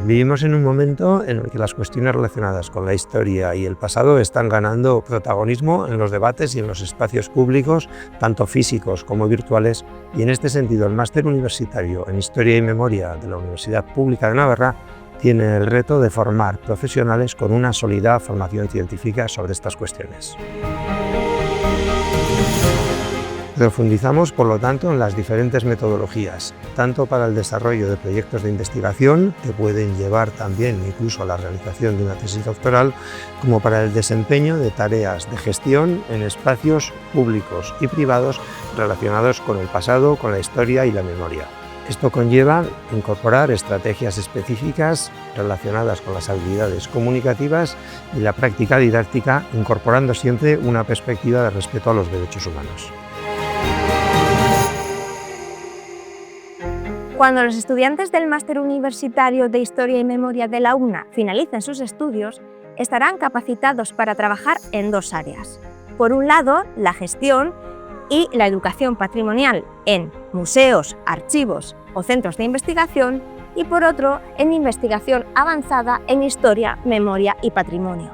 Vivimos en un momento en el que las cuestiones relacionadas con la historia y el pasado están ganando protagonismo en los debates y en los espacios públicos, tanto físicos como virtuales, y en este sentido el Máster Universitario en Historia y Memoria de la Universidad Pública de Navarra tiene el reto de formar profesionales con una sólida formación científica sobre estas cuestiones. Profundizamos, por lo tanto, en las diferentes metodologías, tanto para el desarrollo de proyectos de investigación, que pueden llevar también incluso a la realización de una tesis doctoral, como para el desempeño de tareas de gestión en espacios públicos y privados relacionados con el pasado, con la historia y la memoria. Esto conlleva incorporar estrategias específicas relacionadas con las habilidades comunicativas y la práctica didáctica, incorporando siempre una perspectiva de respeto a los derechos humanos. Cuando los estudiantes del Máster Universitario de Historia y Memoria de la UNA finalicen sus estudios, estarán capacitados para trabajar en dos áreas. Por un lado, la gestión y la educación patrimonial en museos, archivos o centros de investigación, y por otro, en investigación avanzada en historia, memoria y patrimonio.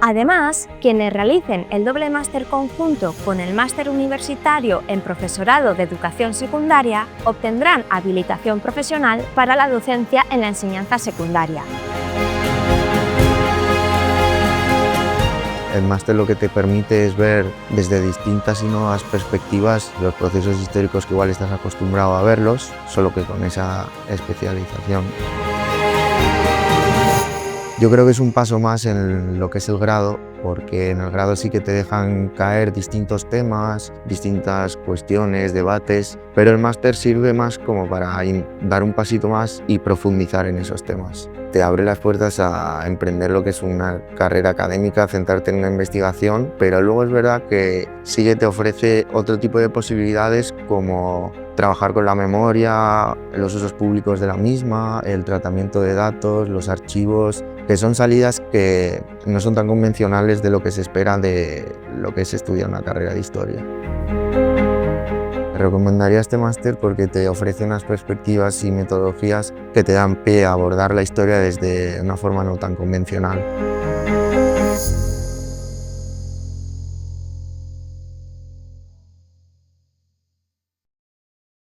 Además, quienes realicen el doble máster conjunto con el máster universitario en profesorado de educación secundaria obtendrán habilitación profesional para la docencia en la enseñanza secundaria. El máster lo que te permite es ver desde distintas y nuevas perspectivas los procesos históricos que igual estás acostumbrado a verlos, solo que con esa especialización. Yo creo que es un paso más en lo que es el grado, porque en el grado sí que te dejan caer distintos temas, distintas cuestiones, debates, pero el máster sirve más como para dar un pasito más y profundizar en esos temas. Te abre las puertas a emprender lo que es una carrera académica, centrarte en una investigación, pero luego es verdad que sí que te ofrece otro tipo de posibilidades como trabajar con la memoria, los usos públicos de la misma, el tratamiento de datos, los archivos, que son salidas que no son tan convencionales de lo que se espera de lo que es estudiar una carrera de historia. Recomendaría este máster porque te ofrece unas perspectivas y metodologías que te dan pie a abordar la historia desde una forma no tan convencional.